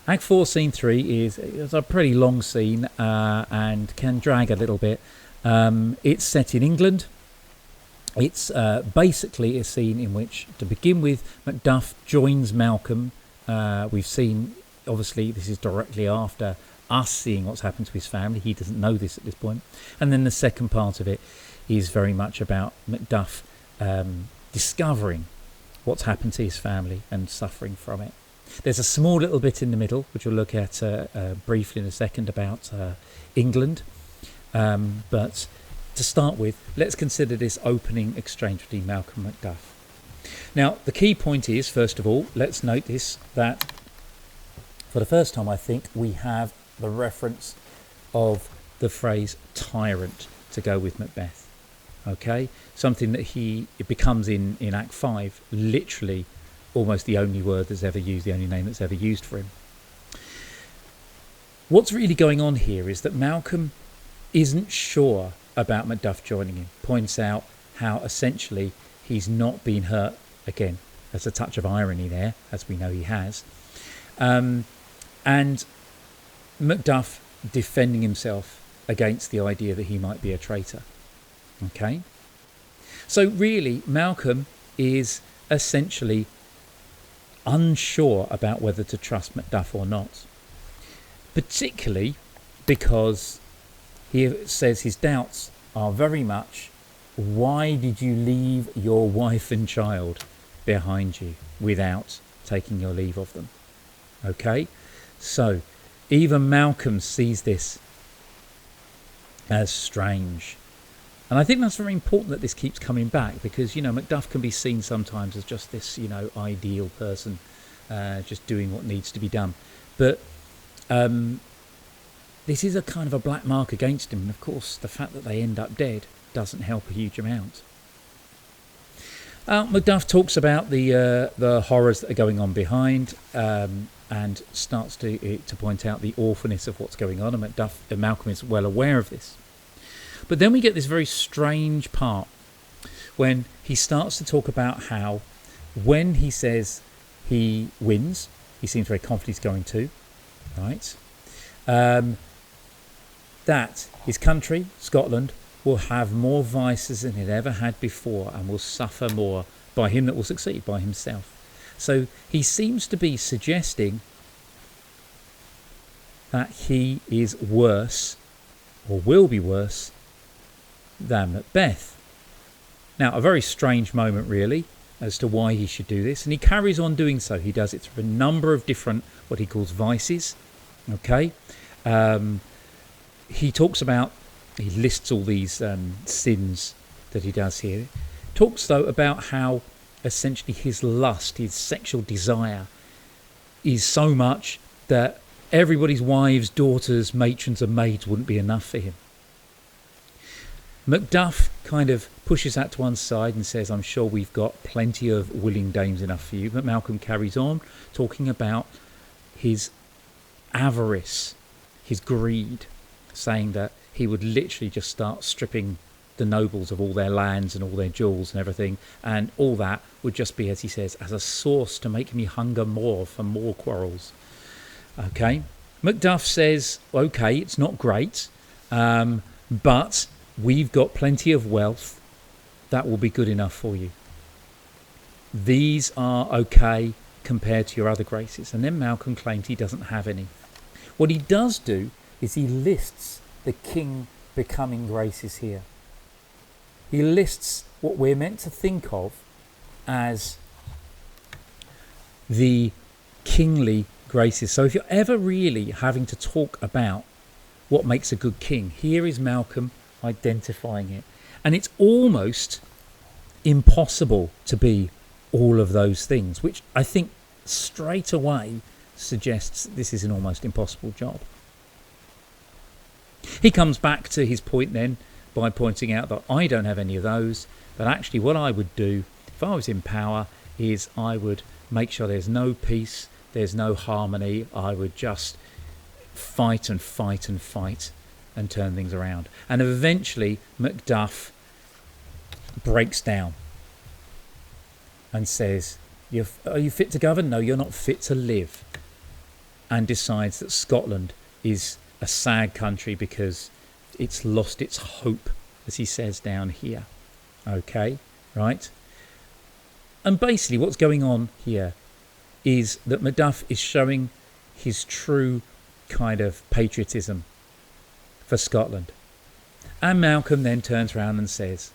Act 4, Scene 3 is a pretty long scene and can drag a little bit. It's set in England. It's basically a scene in which, to begin with, Macduff joins Malcolm. We've seen, obviously, this is directly after us seeing what's happened to his family. He doesn't know this at this point. And then the second part of it is very much about Macduff discovering what's happened to his family and suffering from it. There's a small little bit in the middle, which we'll look at briefly in a second, about England. But to start with, let's consider this opening exchange between Malcolm and Macduff. Now, the key point is, first of all, let's notice that for the first time, I think, we have the reference of the phrase tyrant to go with Macbeth. Okay? Something that it becomes in Act 5, literally almost the only word that's ever used, the only name that's ever used for him. What's really going on here is that Malcolm isn't sure about Macduff joining him, points out how essentially he's not been hurt again. There's a touch of irony there, as we know he has. And Macduff defending himself against the idea that he might be a traitor. Okay? So really, Malcolm is essentially unsure about whether to trust Macduff or not. Particularly because he says his doubts are very much, why did you leave your wife and child behind you without taking your leave of them? Okay? So even Malcolm sees this as strange. And I think that's very important that this keeps coming back, because, Macduff can be seen sometimes as just this, ideal person, just doing what needs to be done. But this is a kind of a black mark against him. And of course, the fact that they end up dead doesn't help a huge amount. Macduff talks about the horrors that are going on behind, and starts to point out the awfulness of what's going on. And Malcolm is well aware of this. But then we get this very strange part when he starts to talk about how, when he says he wins, he seems very confident he's going to, right? That his country, Scotland, will have more vices than it ever had before, and will suffer more by him that will succeed, by himself. So he seems to be suggesting that he is worse, or will be worse, than Macbeth. Now, a very strange moment, really, as to why he should do this. And he carries on doing so. He does it through a number of different, what he calls vices. Okay? He lists all these sins that he does here. Talks, though, about how essentially his lust, his sexual desire, is so much that everybody's wives, daughters, matrons and maids wouldn't be enough for him. Macduff kind of pushes that to one side and says, I'm sure we've got plenty of willing dames enough for you. But Malcolm carries on talking about his avarice, his greed, saying that he would literally just start stripping the nobles of all their lands and all their jewels and everything, and all that would just be, as he says, as a source to make me hunger more for more quarrels. Okay, Macduff says, okay, it's not great, but we've got plenty of wealth that will be good enough for you. These are okay compared to your other graces. And then Malcolm claims he doesn't have any. What he does do is he lists the king becoming graces here. He lists what we're meant to think of as the kingly graces. So if you're ever really having to talk about what makes a good king, here is Malcolm identifying it. And it's almost impossible to be all of those things, which I think straight away suggests this is an almost impossible job. He comes back to his point then by pointing out that I don't have any of those, but actually what I would do if I was in power is I would make sure there's no peace, there's no harmony. I would just fight and fight and fight and turn things around. And eventually Macduff breaks down and says, are you fit to govern? No, you're not fit to live. and decides that Scotland is a sad country because it's lost its hope, as he says down here. Okay, right? And basically what's going on here is that Macduff is showing his true kind of patriotism for Scotland. And Malcolm then turns around and says,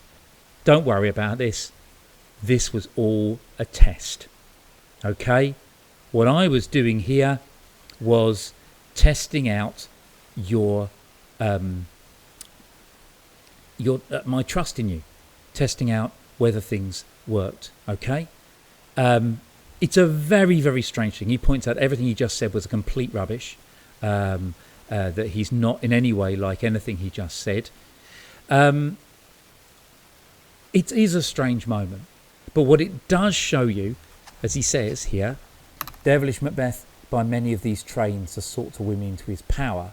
don't worry about this. This was all a test. Okay? What I was doing here was testing out your my trust in you, testing out whether things worked. Okay? It's a very, very strange thing. He points out everything he just said was a complete rubbish, that he's not in any way like anything he just said. It is a strange moment, but what it does show you, as he says here, devilish Macbeth by many of these trains has sought to win me into his power.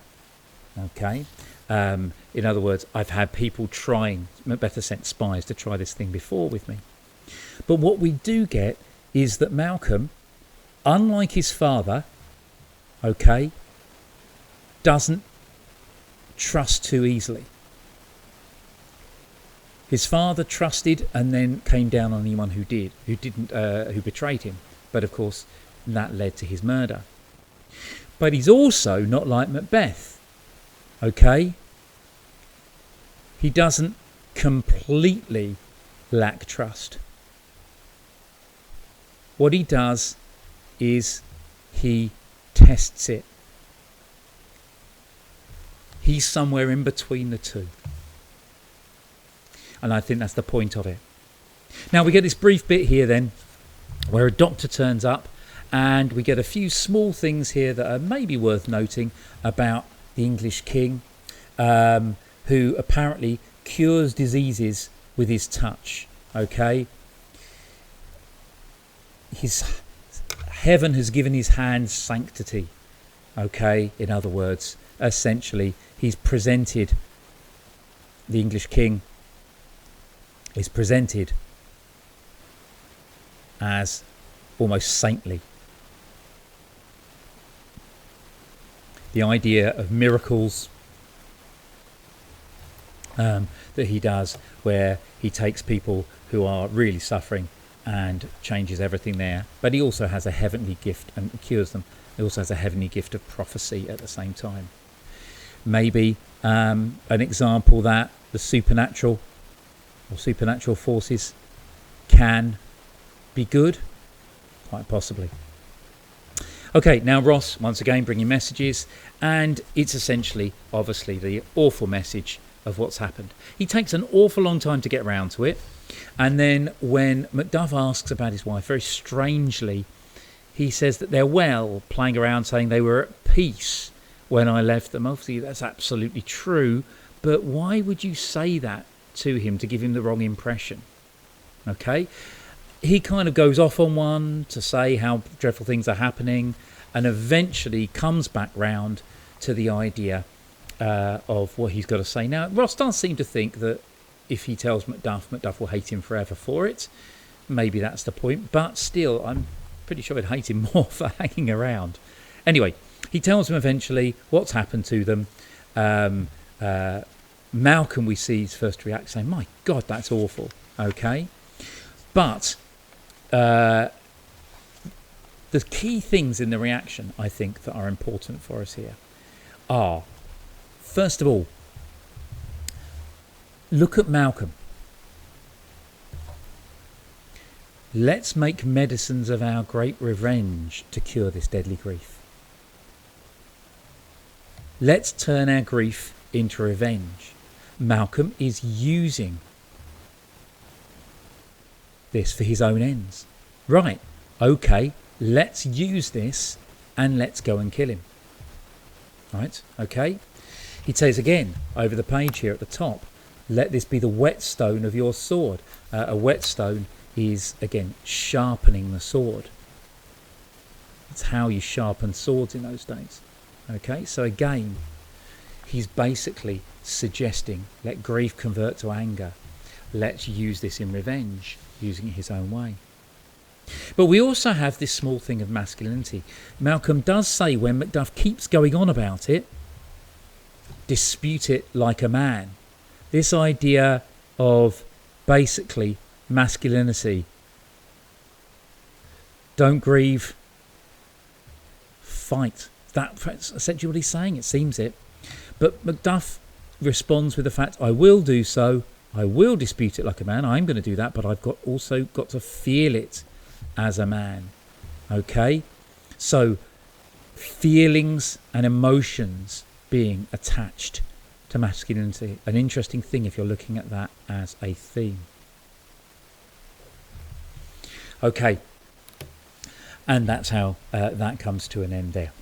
Okay, in other words, I've had people trying. Macbeth has sent spies to try this thing before with me. But what we do get is that Malcolm, unlike his father, okay, doesn't trust too easily. His father trusted and then came down on anyone who betrayed him. But of course, that led to his murder. But he's also not like Macbeth. Okay? He doesn't completely lack trust. What he does is he tests it. He's somewhere in between the two. And I think that's the point of it. Now we get this brief bit here then, where a doctor turns up, and we get a few small things here that are maybe worth noting about the English king, who apparently cures diseases with his touch. Okay, heaven has given his hands sanctity. Okay, in other words, essentially, he's presented, the English king is presented as almost saintly. The idea of miracles that he does, where he takes people who are really suffering and changes everything there. But he also has a heavenly gift and cures them. He also has a heavenly gift of prophecy at the same time. Maybe an example that the supernatural or supernatural forces can be good, quite possibly. Okay, now Ross once again bringing messages, and it's essentially obviously the awful message of what's happened. He takes an awful long time to get round to it, and then when Macduff asks about his wife, very strangely he says that they're well, playing around saying they were at peace when I left them. Obviously that's absolutely true, but why would you say that to him to give him the wrong impression? Okay, he kind of goes off on one to say how dreadful things are happening, and eventually comes back round to the idea of what he's got to say. Now Ross does seem to think that if he tells Macduff, Macduff will hate him forever for it. Maybe that's the point, but still I'm pretty sure I'd hate him more for hanging around. Anyway, he tells him eventually what's happened to them. Malcolm, we see his first react saying, my God, that's awful. Okay, but the key things in the reaction, I think, that are important for us here are, first of all, look at Malcolm. Let's make medicines of our great revenge to cure this deadly grief. Let's turn our grief into revenge. Malcolm is using this for his own ends. Right, okay, let's use this and let's go and kill him. Right, okay. He says again over the page here at the top, let this be the whetstone of your sword. A whetstone is, again, sharpening the sword. It's how you sharpen swords in those days. Okay, so again, he's basically suggesting, let grief convert to anger. Let's use this in revenge, using it his own way. But we also have this small thing of masculinity. Malcolm does say, when Macduff keeps going on about it, dispute it like a man. This idea of basically masculinity. Don't grieve, fight. That's essentially what he's saying, it seems it. But Macduff responds with the fact, I will do so, I will dispute it like a man, I'm going to do that, but I've also got to feel it as a man. Okay? So, feelings and emotions being attached to masculinity. An interesting thing if you're looking at that as a theme. Okay. And that's how that comes to an end there.